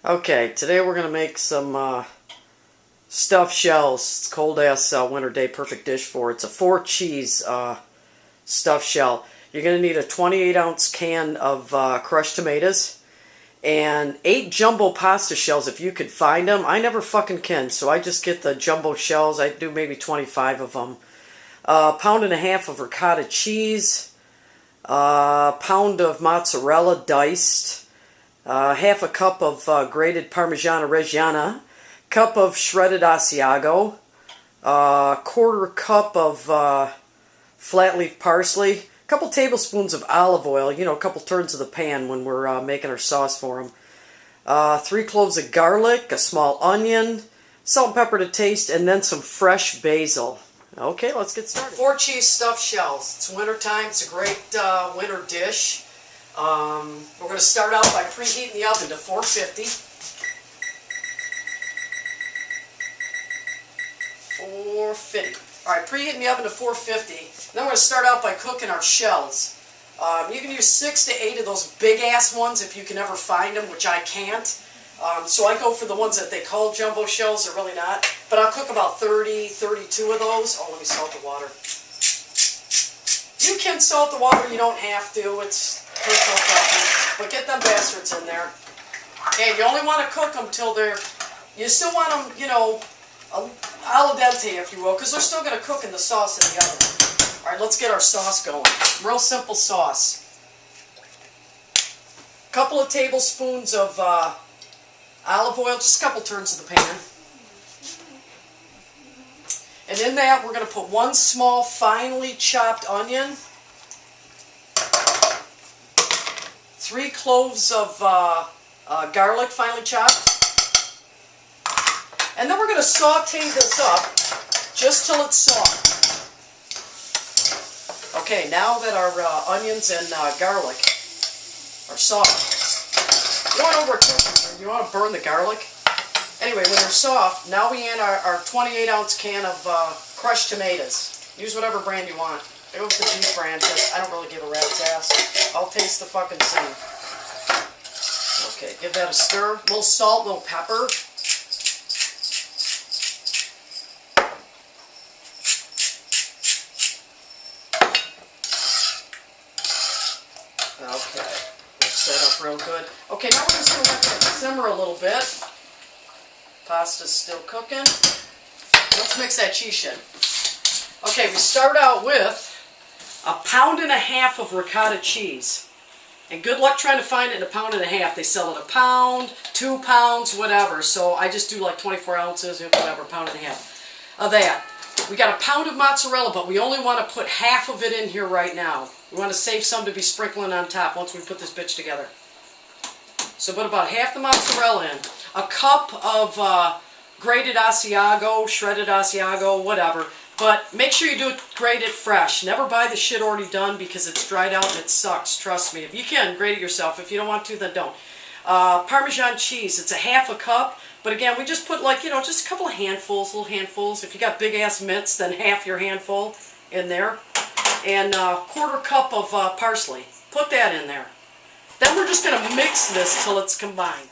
Okay, today we're going to make some stuffed shells. It's a cold-ass winter day, perfect dish for it. It's a 4-cheese stuffed shell. You're going to need a 28-ounce can of crushed tomatoes and 8 jumbo pasta shells if you could find them. I never fucking can, so I just get the jumbo shells. I do maybe 25 of them. A pound and a half of ricotta cheese. A pound of mozzarella diced. Half a cup of grated Parmigiano Reggiano, cup of shredded Asiago, quarter cup of flat leaf parsley, a couple tablespoons of olive oil, a couple turns of the pan when we're making our sauce for them, 3 cloves of garlic, a small onion, salt and pepper to taste, and then some fresh basil. Okay, let's get started. 4-cheese stuffed shells. It's winter time. It's a great winter dish. We're going to start out by preheating the oven to 450. 450. Alright, preheating the oven to 450. Then we're going to start out by cooking our shells. You can use 6 to 8 of those big-ass ones if you can ever find them, which I can't. So I go for the ones that they call jumbo shells. They're really not. But I'll cook about 30, 32 of those. Oh, let me salt the water. You can salt the water. You don't have to. It's personal preference. But get them bastards in there. And you only want to cook them till they're... You still want them, al dente, if you will, because they're still going to cook in the sauce in the oven. Alright, let's get our sauce going. Real simple sauce. A couple of tablespoons of olive oil, just a couple turns of the pan. And in that, we're going to put 1 small, finely chopped onion, 3 cloves of garlic, finely chopped. And then we're going to saute this up just till it's soft. Okay, now that our onions and garlic are soft, you don't want to overcook them. You want to burn the garlic. Anyway, when they're soft, now we add our 28-ounce can of crushed tomatoes. Use whatever brand you want. I go with the G brand because I don't really give a rat's ass. I'll taste the fucking same. Okay, give that a stir. A little salt, a little pepper. Okay, mix that up real good. Okay, now we're just going to let that simmer a little bit. Pasta's still cooking. Let's mix that cheese in. Okay, we start out with a pound and a half of ricotta cheese. And good luck trying to find it in a pound and a half. They sell it a pound, 2 pounds, whatever. So I just do like 24 ounces, whatever, pound and a half of that. We got a pound of mozzarella, but we only want to put half of it in here right now. We want to save some to be sprinkling on top once we put this bitch together. So put about half the mozzarella in. A cup of grated Asiago, shredded Asiago, whatever. But make sure you do it grate it fresh. Never buy the shit already done because it's dried out and it sucks. Trust me. If you can, grate it yourself. If you don't want to, then don't. Parmesan cheese. It's a half a cup. But again, we just put like, just a couple of handfuls, little handfuls. If you got big ass mitts, then half your handful in there. And quarter cup of parsley. Put that in there. Then we're just going to mix this till it's combined.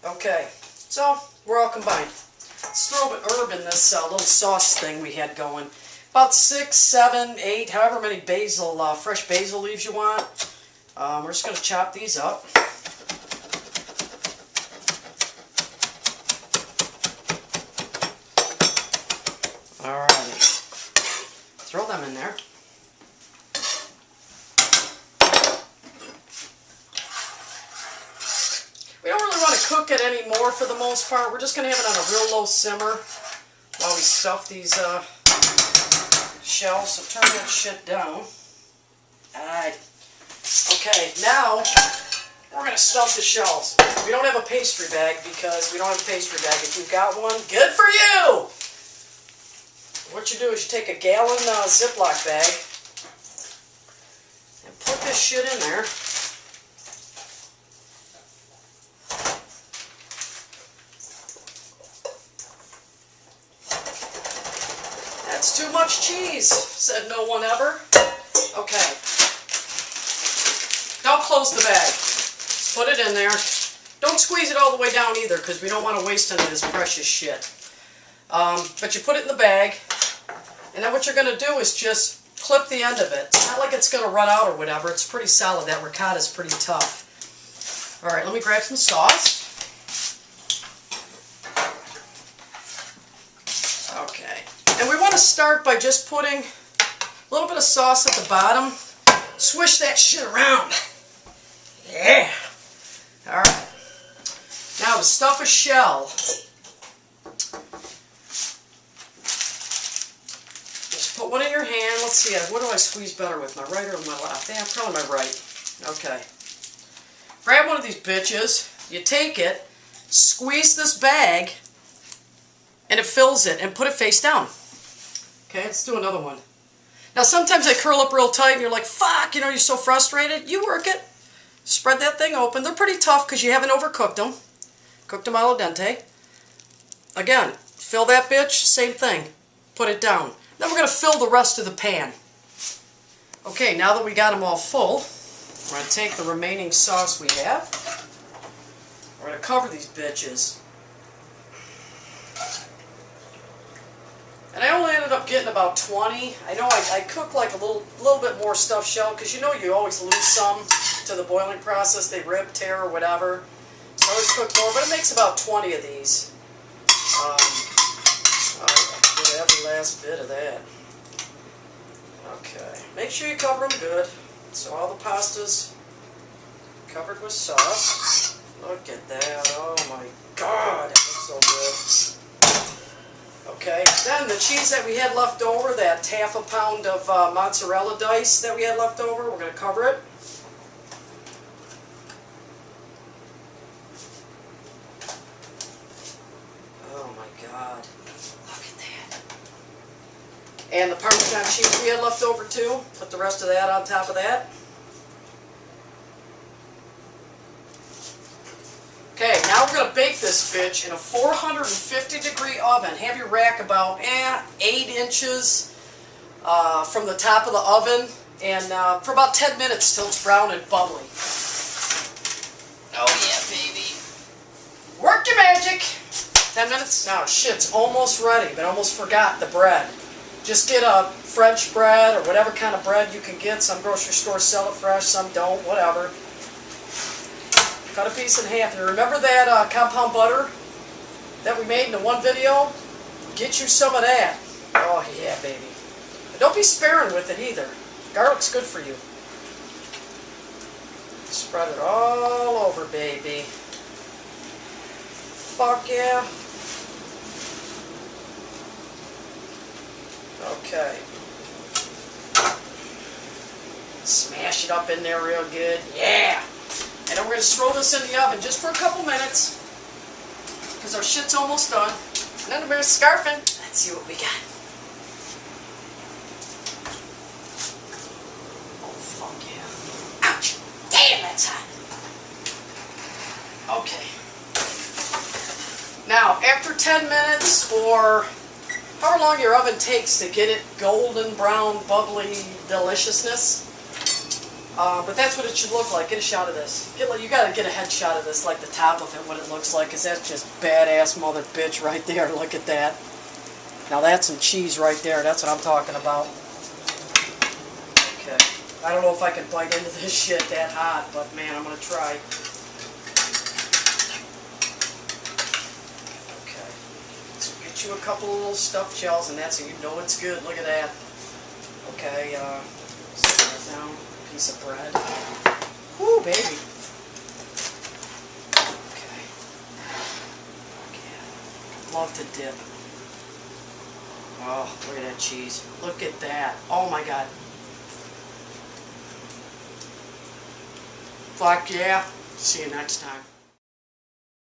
Okay, so we're all combined. Let's throw an herb in this little sauce thing we had going. About 6, 7, 8, however many basil, fresh basil leaves you want. We're just going to chop these up. Alright, throw them in there. We don't really want to cook it anymore for the most part. We're just going to have it on a real low simmer while we stuff these shells. So turn that shit down. Alright. Okay, now we're going to stuff the shells. We don't have a pastry bag because we don't have a pastry bag. If you've got one, good for you! What you do is you take a gallon Ziploc bag and put this shit in there. That's too much cheese, said no one ever. Okay. Don't close the bag. Put it in there. Don't squeeze it all the way down either, because we don't want to waste any of this precious shit. But you put it in the bag, and then what you're going to do is just clip the end of it. It's not like it's going to run out or whatever. It's pretty solid. That ricotta is pretty tough. All right, let me grab some sauce. Okay. And we want to start by just putting a little bit of sauce at the bottom. Swish that shit around. Yeah. All right. Now to stuff a shell. Just put one in your hand. Let's see, what do I squeeze better with, my right or my left? Yeah, probably my right. Okay. Grab one of these bitches. You take it, squeeze this bag, and it fills it, and put it face down. Okay, let's do another one. Now sometimes they curl up real tight and you're like, fuck, you know, you're so frustrated. You work it. Spread that thing open. They're pretty tough because you haven't overcooked them. Cooked them al dente. Again, fill that bitch, same thing. Put it down. Then we're going to fill the rest of the pan. Okay, now that we got them all full, we're going to take the remaining sauce we have. We're going to cover these bitches. And I only ended up getting about 20. I know I cook like a little bit more stuffed shell, because you know you always lose some to the boiling process. They rip, tear, or whatever. So I always cook more, but it makes about 20 of these. I'll get every last bit of that. Okay. Make sure you cover them good. So all the pasta's covered with sauce. Look at that. Oh my God. It looks so good. Okay, then the cheese that we had left over, that half a pound of mozzarella dice that we had left over, we're going to cover it. Oh my God, look at that. And the Parmesan cheese we had left over too, put the rest of that on top of that. Okay, now we're going to bake this bitch in a 450-degree oven. Have your rack about 8 inches from the top of the oven, and for about 10 minutes till it's brown and bubbly. Oh yeah, baby. Work your magic. 10 minutes? Now, shit's almost ready, but I almost forgot the bread. Just get a French bread or whatever kind of bread you can get. Some grocery stores sell it fresh, some don't, whatever. Cut a piece in half. And remember that compound butter that we made in the one video? Get you some of that. Oh yeah, baby. But don't be sparing with it either. Garlic's good for you. Spread it all over, baby. Fuck yeah. Okay. Smash it up in there real good. Yeah! And then we're going to throw this in the oven just for a couple minutes, because our shit's almost done. And then we're scarfing. Let's see what we got. Oh, fuck yeah. Ouch! Damn, that's hot. Okay. Now, after 10 minutes, or however long your oven takes to get it golden brown, bubbly deliciousness, but that's what it should look like. Get a shot of this. You gotta get a headshot of this, like the top of it, what it looks like, because that's just badass mother bitch right there. Look at that. Now that's some cheese right there. That's what I'm talking about. Okay. I don't know if I can bite into this shit that hot, but man, I'm gonna try. Okay. So get you a couple of little stuffed shells, and that's how you know it's good. Look at that. Okay. Set that down. Piece of bread. Woo, baby. Okay. Yeah. Love to dip. Oh, look at that cheese. Look at that. Oh my God. Fuck yeah. See you next time.